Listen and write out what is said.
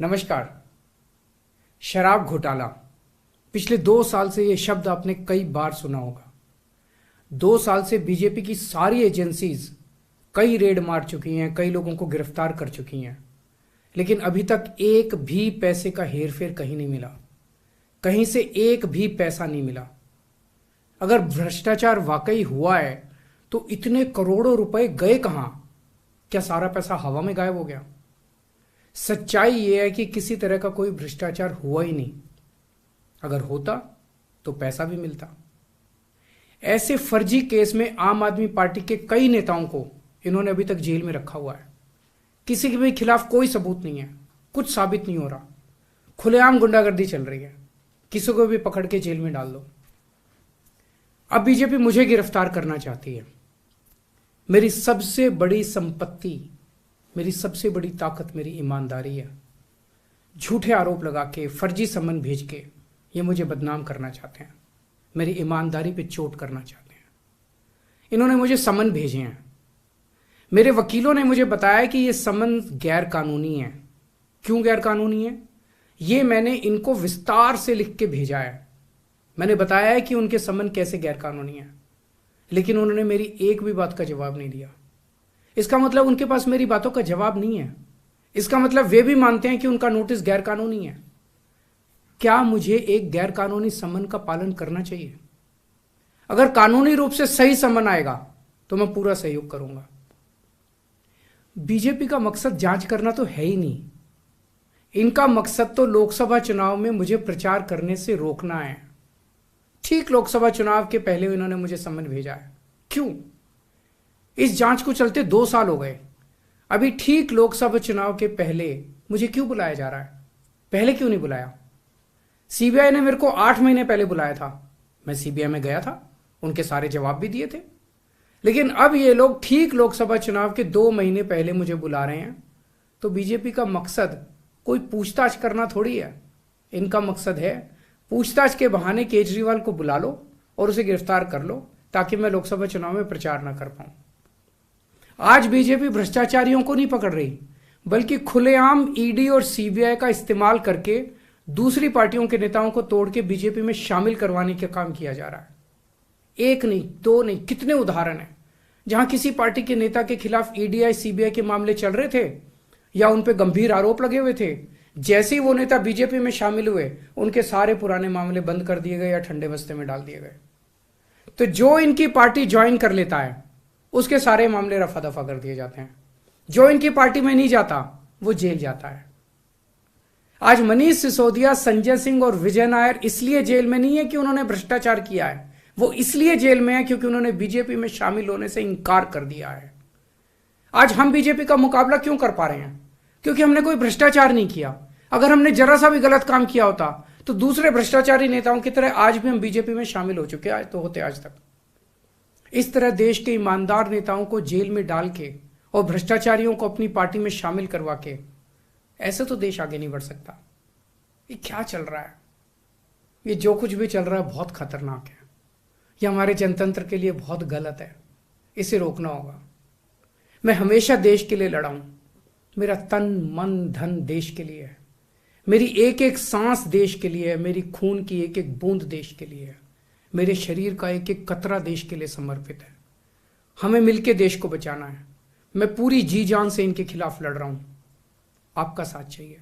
नमस्कार। शराब घोटाला, पिछले 2 साल से यह शब्द आपने कई बार सुना होगा। 2 साल से बीजेपी की सारी एजेंसीज कई रेड मार चुकी हैं, कई लोगों को गिरफ्तार कर चुकी हैं, लेकिन अभी तक एक भी पैसे का हेरफेर कहीं नहीं मिला, कहीं से एक भी पैसा नहीं मिला। अगर भ्रष्टाचार वाकई हुआ है तो इतने करोड़ों रुपए गए कहां? क्या सारा पैसा हवा में गायब हो गया? सच्चाई यह है कि किसी तरह का कोई भ्रष्टाचार हुआ ही नहीं। अगर होता तो पैसा भी मिलता। ऐसे फर्जी केस में आम आदमी पार्टी के कई नेताओं को इन्होंने अभी तक जेल में रखा हुआ है। किसी के भी खिलाफ कोई सबूत नहीं है, कुछ साबित नहीं हो रहा, खुलेआम गुंडागर्दी चल रही है, किसी को भी पकड़ के जेल में डाल दो। अब बीजेपी मुझे गिरफ्तार करना चाहती है। मेरी सबसे बड़ी संपत्ति, मेरी सबसे बड़ी ताकत मेरी ईमानदारी है। झूठे आरोप लगा के, फर्जी सम्मन भेज के ये मुझे बदनाम करना चाहते हैं, मेरी ईमानदारी पे चोट करना चाहते हैं। इन्होंने मुझे सम्मन भेजे हैं। मेरे वकीलों ने मुझे बताया कि ये सम्मन गैर कानूनी है। क्यों गैर कानूनी है? ये मैंने इनको विस्तार से लिख के भेजा है। मैंने बताया है कि उनके सम्मन कैसे गैर कानूनी है, लेकिन उन्होंने मेरी एक भी बात का जवाब नहीं दिया। इसका मतलब उनके पास मेरी बातों का जवाब नहीं है। इसका मतलब वे भी मानते हैं कि उनका नोटिस गैर कानूनी है। क्या मुझे एक गैर कानूनी सम्मन का पालन करना चाहिए? अगर कानूनी रूप से सही सम्मन आएगा तो मैं पूरा सहयोग करूंगा। बीजेपी का मकसद जांच करना तो है ही नहीं। इनका मकसद तो लोकसभा चुनाव में मुझे प्रचार करने से रोकना है। ठीक लोकसभा चुनाव के पहले इन्होंने मुझे सम्मन भेजा है। क्यों? इस जांच को चलते 2 साल हो गए। अभी ठीक लोकसभा चुनाव के पहले मुझे क्यों बुलाया जा रहा है? पहले क्यों नहीं बुलाया? सीबीआई ने मेरे को 8 महीने पहले बुलाया था। मैं सीबीआई में गया था, उनके सारे जवाब भी दिए थे। लेकिन अब ये लोग ठीक लोकसभा चुनाव के 2 महीने पहले मुझे बुला रहे हैं। तो बीजेपी का मकसद कोई पूछताछ करना थोड़ी है। इनका मकसद है पूछताछ के बहाने केजरीवाल को बुला लो और उसे गिरफ्तार कर लो, ताकि मैं लोकसभा चुनाव में प्रचार ना कर पाऊं। आज बीजेपी भ्रष्टाचारियों को नहीं पकड़ रही, बल्कि खुलेआम ईडी और सीबीआई का इस्तेमाल करके दूसरी पार्टियों के नेताओं को तोड़ के बीजेपी में शामिल करवाने का काम किया जा रहा है। एक नहीं, 2 नहीं, कितने उदाहरण हैं जहां किसी पार्टी के नेता के खिलाफ ईडीआई सीबीआई के मामले चल रहे थे या उन पर गंभीर आरोप लगे हुए थे। जैसे ही वो नेता बीजेपी में शामिल हुए, उनके सारे पुराने मामले बंद कर दिए गए या ठंडे बस्ते में डाल दिए गए। तो जो इनकी पार्टी ज्वाइन कर लेता है उसके सारे मामले रफा दफा कर दिए जाते हैं। जो इनकी पार्टी में नहीं जाता वो जेल जाता है। आज मनीष सिसोदिया, संजय सिंह और विजय नायर इसलिए जेल में नहीं है कि उन्होंने भ्रष्टाचार किया है, वो इसलिए जेल में है क्योंकि उन्होंने बीजेपी में शामिल होने से इंकार कर दिया है। आज हम बीजेपी का मुकाबला क्यों कर पा रहे हैं? क्योंकि हमने कोई भ्रष्टाचार नहीं किया। अगर हमने जरा सा भी गलत काम किया होता तो दूसरे भ्रष्टाचारी नेताओं की तरह आज भी हम बीजेपी में शामिल हो चुके तो होते आज तक। इस तरह देश के ईमानदार नेताओं को जेल में डाल के और भ्रष्टाचारियों को अपनी पार्टी में शामिल करवा के ऐसे तो देश आगे नहीं बढ़ सकता। ये क्या चल रहा है? ये जो कुछ भी चल रहा है बहुत खतरनाक है। ये हमारे जनतंत्र के लिए बहुत गलत है। इसे रोकना होगा। मैं हमेशा देश के लिए लड़ा हूं। मेरा तन मन धन देश के लिए है। मेरी एक एक सांस देश के लिए है। मेरी खून की एक एक बूंद देश के लिए है। मेरे शरीर का एक एक कतरा देश के लिए समर्पित है। हमें मिलकर देश को बचाना है। मैं पूरी जी जान से इनके खिलाफ लड़ रहा हूं। आपका साथ चाहिए।